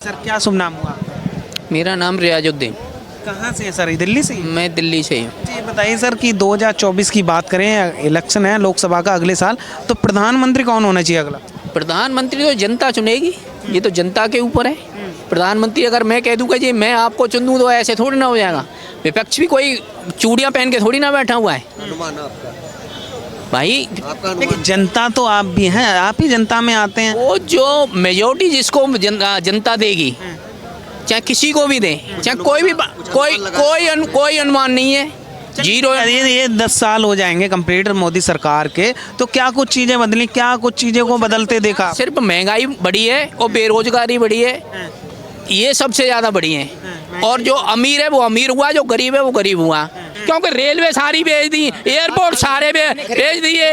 Sir क्या शुभ नाम हुआ आपका? मेरा नाम रियाजुद्दीन। कहाँ से है सर? दिल्ली से ही? मैं दिल्ली से हूँ। ये बताइए सर कि 2024 की बात करें, इलेक्शन है लोकसभा का अगले साल, तो प्रधानमंत्री कौन होना चाहिए अगला? प्रधानमंत्री तो जनता चुनेगी, ये तो जनता के ऊपर है। प्रधानमंत्री अगर मैं कह दूँगा जी मैं आपको चुन दूँ तो ऐसे थोड़ी ना हो जाएगा। विपक्ष भी कोई चूड़ियाँ पहन के थोड़ी ना बैठा हुआ है भाई। देखिए जनता तो आप भी हैं, आप ही जनता में आते हैं। वो जो मेजोरिटी जिसको जनता देगी, चाहे किसी को भी दे, चाहे कोई भी कोई अनुमान नहीं है। जीरो। ये 10 साल हो जाएंगे कंप्लीट मोदी सरकार के, तो क्या कुछ चीज़ें बदली, क्या कुछ चीज़ों को बदलते देखा? सिर्फ महंगाई बढ़ी है और बेरोजगारी बढ़ी है, ये सबसे ज़्यादा बढ़ी है। और जो अमीर है वो अमीर हुआ, जो गरीब है वो गरीब हुआ, क्योंकि रेलवे सारी बेच दी, एयरपोर्ट सारे बेच दिए,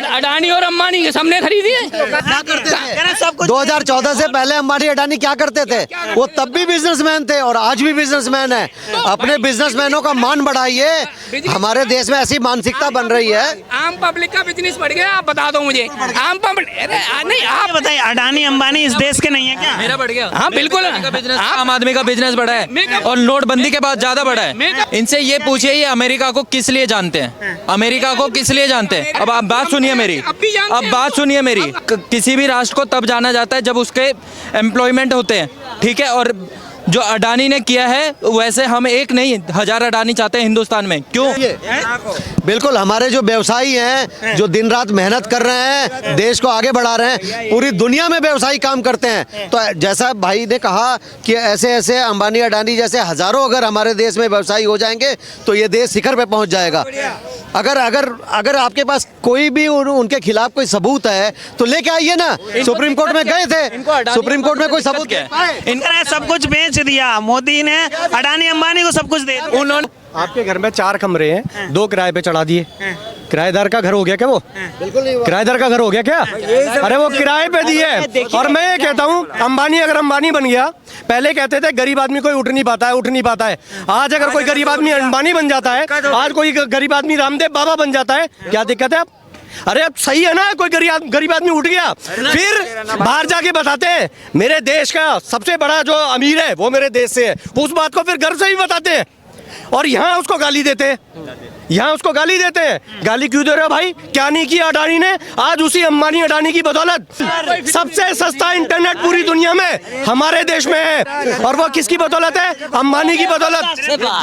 अडानी और अंबानी के सबने खरीदी है। क्या करते थे? 2014 से पहले अंबानी अडानी क्या करते थे? वो तब भी बिजनेसमैन थे और आज भी बिजनेसमैन है। अपने बिजनेसमैनों का मान बढ़ाइए। हमारे देश में ऐसी मानसिकता बन रही है। आम पब्लिक का बिजनेस बढ़ गया। आप बता दो मुझे, आम पब्लिक नहीं, आप बताइए अडानी अंबानी इस देश के नहीं है क्या? मेरा बढ़ गया। हाँ बिल्कुल, आम आदमी का बिजनेस बढ़ा है और नोटबंदी के बाद ज्यादा बढ़ा है। इनसे ये पूछिए ये अमेरिका को किस लिए जानते हैं? अमेरिका को किस लिए जानते हैं? अब आप बात सुनिए मेरी, अब बात सुनिए मेरी। किसी भी राष्ट्र को तब जाना जाता है जब उसके एम्प्लॉयमेंट होते हैं, ठीक है। और जो अडानी ने किया है वैसे हम एक नहीं 1000 अडानी चाहते हैं हिंदुस्तान में। क्यों? बिल्कुल, हमारे जो व्यवसायी हैं, जो दिन रात मेहनत कर रहे हैं, देश को आगे बढ़ा रहे हैं, पूरी दुनिया में व्यवसायी काम करते हैं। तो जैसा भाई ने कहा कि ऐसे ऐसे अंबानी अडानी जैसे हजारों अगर हमारे देश में व्यवसायी हो जाएंगे तो ये देश शिखर पे पहुंच जाएगा। अगर अगर अगर आपके पास कोई भी उनके खिलाफ कोई सबूत है तो लेके आइए ना। सुप्रीम कोर्ट में गए थे, सुप्रीम कोर्ट में कोई सबूत इनका सब कुछ बेच दिया मोदी ने, अडानी अंबानी को सब कुछ दे दिया। उन्होंने आपके घर में 4 कमरे हैं, 2 किराए पे चढ़ा दिए। किराएदार का घर हो गया क्या? वो बिल्कुल नहीं। किराएदार का घर हो गया क्या? अरे वो किराए पे दिए। और मैं ये कहता हूँ अंबानी अगर अंबानी बन गया, पहले कहते थे गरीब आदमी कोई उठ नहीं पाता है। आज अगर कोई गरीब आदमी अंबानी बन जाता है, आज कोई गरीब आदमी रामदेव बाबा बन जाता है, क्या दिक्कत है? आप अरे अब सही है ना, कोई गरीब आदमी उठ गया, फिर बाहर जाके बताते हैं मेरे देश का सबसे बड़ा जो अमीर है वो मेरे देश से है। उस बात को फिर गर्व से भी बताते हैं और यहाँ उसको गाली देते हैं। गाली क्यों दे रहे हो भाई? क्या नहीं किया अडानी ने? आज उसी अंबानी अडानी की बदौलत सबसे सस्ता इंटरनेट पूरी दुनिया में हमारे देश में है। और वो किसकी बदौलत है? अंबानी की बदौलत।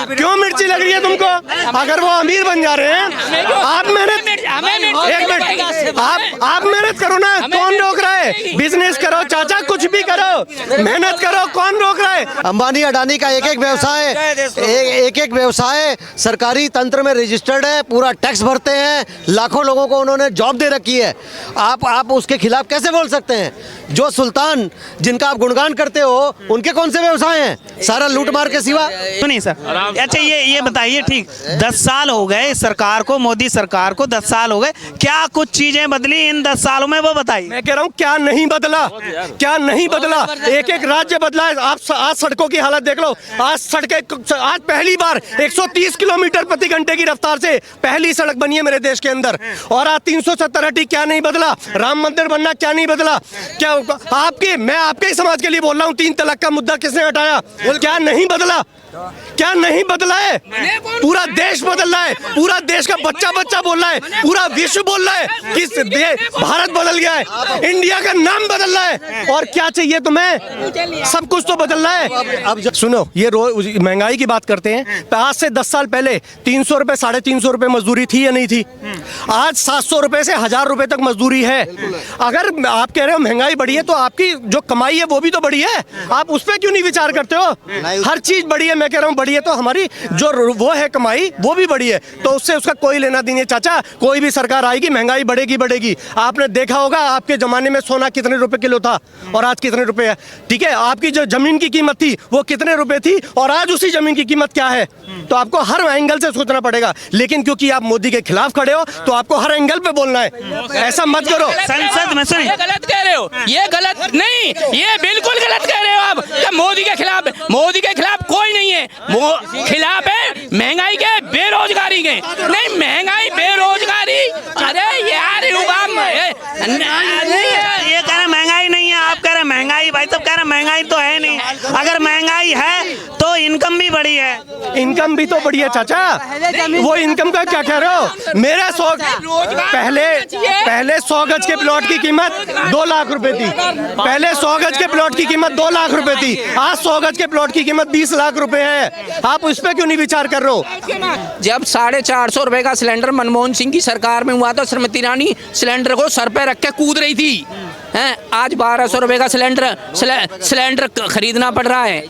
क्यों मिर्ची लग रही है तुमको? अगर वो अमीर बन जा रहे हैं, आप मेहनत, एक मिनट, आप मेहनत करो ना, कौन रोक रहा है? बिजनेस करो चाचा, कुछ भी करो, मेहनत करो, कौन रोक रहा है? अंबानी अडानी का एक व्यवसाय सरकारी तंत्र में रजिस्टर्ड है, पूरा टैक्स भरते हैं, लाखों लोगों को उन्होंने जॉब दे रखी है। आप उसके खिलाफ कैसे बोल सकते हैं? जो सुल्तान जिनका आप गुणगान करते हो उनके कौन से व्यवसाय हैं? सारा लूट मार के सिवा। नहीं सर, अच्छा ये बताइए, ठीक 10 साल हो गए सरकार को, मोदी सरकार को 10 साल हो गए, क्या कुछ चीजें बदली इन 10 सालों में वो बताइए। मैं कह रहा हूँ क्या नहीं बदला, एक एक राज्य बदला है। आप आज सड़कों की हालत देख लो। आज पहली बार 130 किलोमीटर प्रति घंटे की रफ्तार से पहली सड़क बनी है मेरे देश के अंदर। और आज 370 हटी, क्या नहीं बदला? राम मंदिर बनना, क्या नहीं बदला? क्या मैं आपके ही समाज के लिए बोल रहा हूँ, 3 तलाक का मुद्दा किसने हटाया? क्या नहीं बदला? क्या नहीं बदला है? पूरा देश बदल रहा है, पूरा देश का बच्चा बोल रहा है, पूरा विश्व बोल रहा है कि भारत बदल गया है, इंडिया का नाम बदल रहा है। और क्या चाहिए तुम्हें? सब कुछ तो बदल रहा है। अब सुनो, ये रोज महंगाई की बात करते हैं। आज से 10 साल पहले 300 रुपए 350 रुपए मजदूरी थी या नहीं थी? आज 700 रुपए से 1000 रुपए तक मजदूरी है। अगर आप कह रहे हो महंगाई बढ़ी है तो आपकी जो कमाई है वो भी तो बढ़ी है। आप उस पर क्यों नहीं विचार करते हो? हर चीज बढ़ी है, मैं कह रहा हूँ बढ़ी है, तो हमारी जो वो है कमाई वो भी बढ़ी है, तो उससे उसका कोई लेना देना। चाचा, कोई भी सरकार आएगी महंगाई बढ़ेगी। आपने देखा होगा आपके जमाने में सोना कितने रुपए किलो था और आज कितने रुपए है, ठीक है? आपकी जो जमीन की कीमत थी वो कितने रुपए थी और आज उसी जमीन की कीमत क्या है? तो आपको हर एंगल से सोचना पड़ेगा। लेकिन क्योंकि आप मोदी के खिलाफ खड़े हो तो आपको हर एंगल पे बोलना है। ऐसा मत करो। संसद में सुनिए, गलत कह रहे हो, ये गलत नहीं, ये बिल्कुल गलत कह रहे हो आप। मोदी के खिलाफ कोई नहीं है, खिलाफ है महंगाई के, बेरोजगारी के। नहीं, महंगाई बेरोजगारी, अरे यार ये कह रहे महंगाई नहीं है, आप कह रहे महंगाई भाई साहब कह रहे हैं महंगाई तो है नहीं, अगर महंगाई है तो इनकम भी बढ़ी है। इनकम भी तो बढ़िया चाचा, वो इनकम का क्या कह रहे हो? मेरा 100 पहले 100 गज के प्लॉट की कीमत 2 लाख रुपए थी। पहले 100 गज के प्लॉट की कीमत 2 लाख रुपए थी, आज 100 गज के प्लॉट की कीमत 20 लाख रुपए है। आप उस पर क्यों नहीं विचार कर रहे हो? जब 450 रुपए का सिलेंडर मनमोहन सिंह की सरकार में हुआ तो श्रीमती ईरानी सिलेंडर को सर पे रख के कूद रही थी, हैं? आज 1200 रुपए का सिलेंडर खरीदना पड़ रहा है,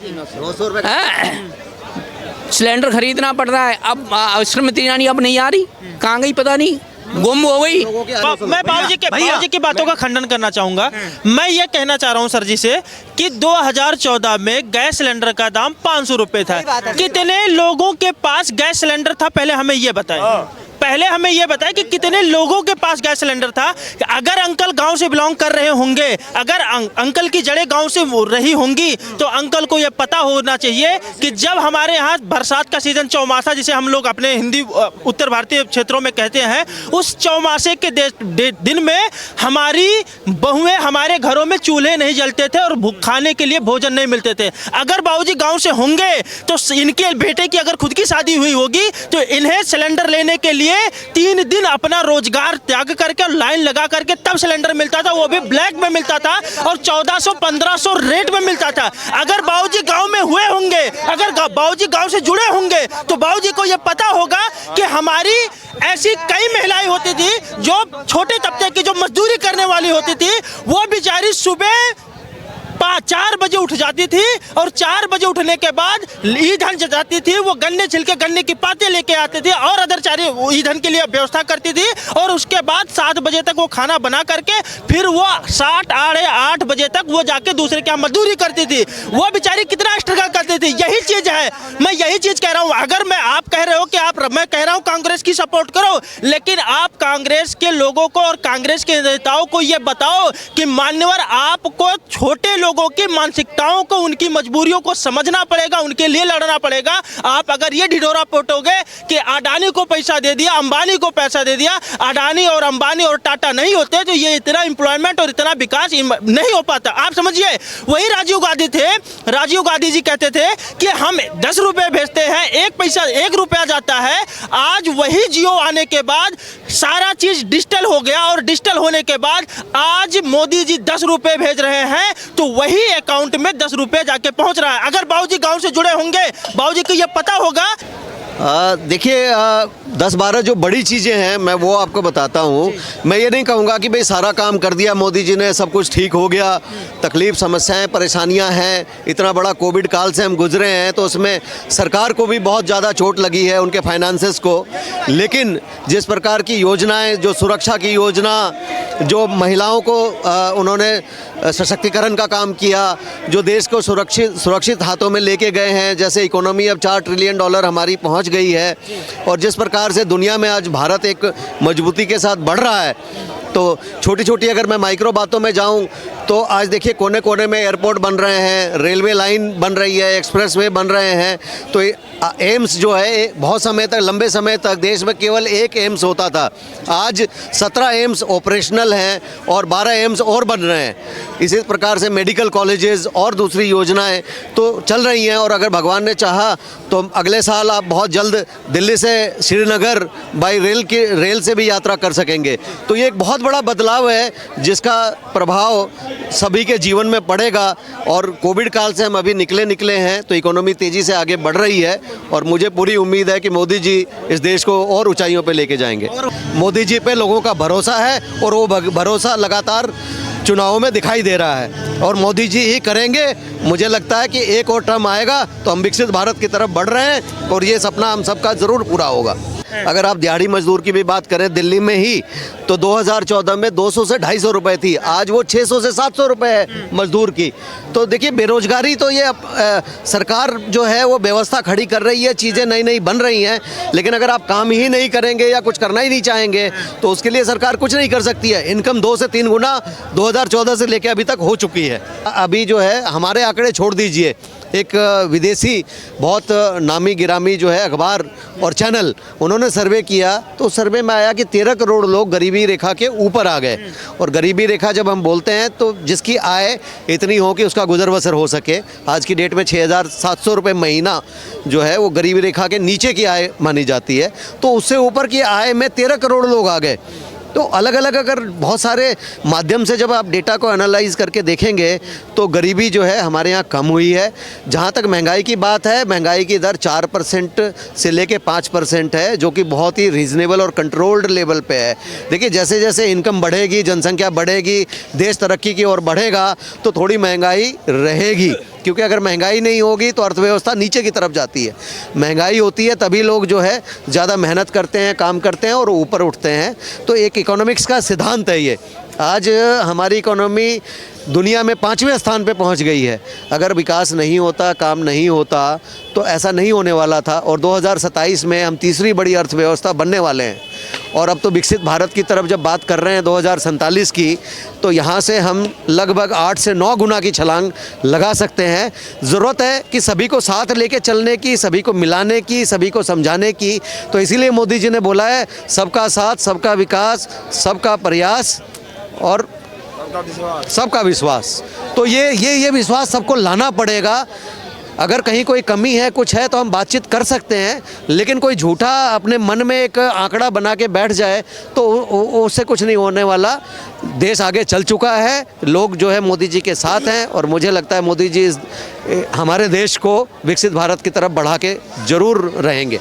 सिलेंडर खरीदना पड़ रहा है। अब श्रीमती ईरानी अब नहीं आ रही, कहाँ गई पता नहीं, गुम हो गई। मैं बाबूजी की बातों का खंडन करना चाहूंगा। मैं ये कहना चाह रहा हूं सर जी से कि 2014 में गैस सिलेंडर का दाम 500 रुपए था। कितने लोगों के पास गैस सिलेंडर था, पहले हमें ये बताएं। पहले हमें यह बताएं कि कितने लोगों के पास गैस सिलेंडर था। अगर अंकल गांव से बिलोंग कर रहे होंगे, अगर अंकल की जड़ें गांव से रही होंगी, तो अंकल को यह पता होना चाहिए कि जब हमारे यहाँ बरसात का सीजन चौमासा, जिसे हम लोग अपने हिंदी उत्तर भारतीय क्षेत्रों में कहते हैं, उस चौमासे के दिन में हमारी बहुएं हमारे घरों में चूल्हे नहीं जलते थे और खाने के लिए भोजन नहीं मिलते थे। अगर बाबूजी गाँव से होंगे तो इनके बेटे की अगर खुद की शादी हुई होगी तो इन्हें सिलेंडर लेने के लिए 3 दिन अपना रोजगार त्याग करके लाइन लगा करके तब सिलेंडर मिलता था, वो भी ब्लैक में मिलता था और 1400-1500 रेट में मिलता था। अगर बाबूजी गांव में हुए होंगे, अगर बाबूजी गांव से जुड़े होंगे, तो बाबूजी को यह पता होगा कि हमारी ऐसी कई महिलाएं होती थी जो छोटे तबके की, जो मजदूरी करने वाली होती थी, वो बेचारी सुबह 4 बजे उठ जाती थी और 4 बजे उठने के बाद ईंधन जलाती थी। वो गन्ने छिलके, गन्ने की पाते लेके आते थे और अदर चारे ईंधन के लिए व्यवस्था करती थी और उसके बाद 7 बजे तक वो खाना बना करके फिर वो 8 बजे तक वो जाके दूसरे के यहाँ मजदूरी करती थी। वो बेचारी कितना स्ट्रगल करती थी। यही चीज है, मैं यही चीज कह रहा हूँ। अगर आप कह रहे हो कि मैं कह रहा हूँ कांग्रेस की सपोर्ट करो, लेकिन आप कांग्रेस के लोगों को और कांग्रेस के नेताओं को ये बताओ कि मान्यवर आपको छोटे लोगों की मानसिकताओं को, उनकी मजबूरियों को समझना पड़ेगा, उनके लिए लड़ना पड़ेगा। आप अगर ये ढिढोरा पोटोगे कि अडानी को पैसा दे दिया, अंबानी को पैसा दे दिया, अडानी और अंबानी और टाटा नहीं होते तो ये इतना एम्प्लॉयमेंट और इतना विकास नहीं हो पाता। आप समझिए, वही राजीव गांधी थे, राजीव गांधी जी कहते थे कि हम 10 रुपए भेजते हैं, 1 रुपया जाता है। आज वही जियो आने के बाद सारा चीज डिजिटल हो गया और डिजिटल होने के बाद आज मोदी जी 10 रुपए भेज रहे हैं तो वही अकाउंट में 10 रुपए जाके पहुंच रहा है। अगर बाबूजी गांव से जुड़े होंगे, बाबूजी को यह पता होगा। देखिए 10-12 जो बड़ी चीज़ें हैं मैं वो आपको बताता हूँ। मैं ये नहीं कहूँगा कि भाई सारा काम कर दिया मोदी जी ने, सब कुछ ठीक हो गया। तकलीफ, समस्याएं, परेशानियां हैं, इतना बड़ा कोविड काल से हम गुजरे हैं तो उसमें सरकार को भी बहुत ज़्यादा चोट लगी है, उनके फाइनेंसेस को। लेकिन जिस प्रकार की योजनाएं, जो सुरक्षा की योजना, जो महिलाओं को उन्होंने सशक्तिकरण का काम किया, जो देश को सुरक्षित हाथों में लेके गए हैं, जैसे इकोनॉमी अब $4 ट्रिलियन हमारी पहुंच गई है और जिस प्रकार से दुनिया में आज भारत एक मजबूती के साथ बढ़ रहा है, तो छोटी छोटी अगर मैं माइक्रो बातों में जाऊं तो आज देखिए कोने कोने में एयरपोर्ट बन रहे हैं, रेलवे लाइन बन रही है, एक्सप्रेसवे बन रहे हैं। तो एम्स जो है, बहुत समय तक, लंबे समय तक देश में केवल 1 एम्स होता था, आज 17 एम्स ऑपरेशनल हैं और 12 एम्स और बन रहे हैं। इसी प्रकार से मेडिकल कॉलेजेस और दूसरी योजनाएं तो चल रही हैं और अगर भगवान ने चाहा तो अगले साल आप बहुत जल्द दिल्ली से श्रीनगर बाई रेल से भी यात्रा कर सकेंगे। तो ये एक बहुत बड़ा बदलाव है जिसका प्रभाव सभी के जीवन में पड़ेगा और कोविड काल से हम अभी निकले हैं तो इकोनॉमी तेज़ी से आगे बढ़ रही है और मुझे पूरी उम्मीद है कि मोदी जी इस देश को और ऊंचाइयों पे लेके जाएंगे। मोदी जी पे लोगों का भरोसा है और वो भरोसा लगातार चुनावों में दिखाई दे रहा है और मोदी जी ही करेंगे। मुझे लगता है कि एक और टर्म आएगा तो हम विकसित भारत की तरफ बढ़ रहे हैं और ये सपना हम सबका ज़रूर पूरा होगा। अगर आप दिहाड़ी मजदूर की भी बात करें दिल्ली में ही तो 2014 में 200 से 250 रुपए थी, आज वो 600 से 700 रुपए है मजदूर की। तो देखिए बेरोजगारी तो ये सरकार जो है वो व्यवस्था खड़ी कर रही है, चीज़ें नई नई बन रही हैं, लेकिन अगर आप काम ही नहीं करेंगे या कुछ करना ही नहीं चाहेंगे तो उसके लिए सरकार कुछ नहीं कर सकती है। इनकम 2 से 3 गुना 2014 से लेकर अभी तक हो चुकी है। अभी जो है हमारे आंकड़े छोड़ दीजिए, एक विदेशी बहुत नामी गिरामी जो है अखबार और चैनल, उन्होंने सर्वे किया तो सर्वे में आया कि 13 करोड़ लोग गरीबी रेखा के ऊपर आ गए। और गरीबी रेखा जब हम बोलते हैं तो जिसकी आय इतनी हो कि उसका गुजर बसर हो सके, आज की डेट में 6,700 रुपये महीना जो है वो गरीबी रेखा के नीचे की आय मानी जाती है। तो उससे ऊपर की आय में 13 करोड़ लोग आ गए। तो अलग अलग अगर बहुत सारे माध्यम से जब आप डेटा को एनालाइज करके देखेंगे तो गरीबी जो है हमारे यहाँ कम हुई है। जहाँ तक महंगाई की बात है, महंगाई की दर 4% से लेके 5% है, जो कि बहुत ही रीजनेबल और कंट्रोल्ड लेवल पे है। देखिए जैसे जैसे इनकम बढ़ेगी, जनसंख्या बढ़ेगी, देश तरक्की की ओर बढ़ेगा तो थोड़ी महंगाई रहेगी, क्योंकि अगर महंगाई नहीं होगी तो अर्थव्यवस्था नीचे की तरफ जाती है। महंगाई होती है तभी लोग जो है ज़्यादा मेहनत करते हैं, काम करते हैं और ऊपर उठते हैं। तो एक इकोनॉमिक्स का सिद्धांत है ये। आज हमारी इकोनॉमी दुनिया में 5वें स्थान पे पहुंच गई है। अगर विकास नहीं होता, काम नहीं होता तो ऐसा नहीं होने वाला था। और 2027 में हम तीसरी बड़ी अर्थव्यवस्था बनने वाले हैं। और अब तो विकसित भारत की तरफ जब बात कर रहे हैं 2047 की, तो यहाँ से हम लगभग 8 से 9 गुना की छलांग लगा सकते हैं। ज़रूरत है कि सभी को साथ लेके चलने की, सभी को मिलाने की, सभी को समझाने की। तो इसीलिए मोदी जी ने बोला है सबका साथ, सबका विकास, सबका प्रयास और सबका विश्वास। तो ये विश्वास सबको लाना पड़ेगा। अगर कहीं कोई कमी है, कुछ है तो हम बातचीत कर सकते हैं, लेकिन कोई झूठा अपने मन में एक आंकड़ा बना के बैठ जाए तो उससे कुछ नहीं होने वाला। देश आगे चल चुका है, लोग जो है मोदी जी के साथ हैं और मुझे लगता है मोदी जी हमारे देश को विकसित भारत की तरफ बढ़ा के ज़रूर रहेंगे।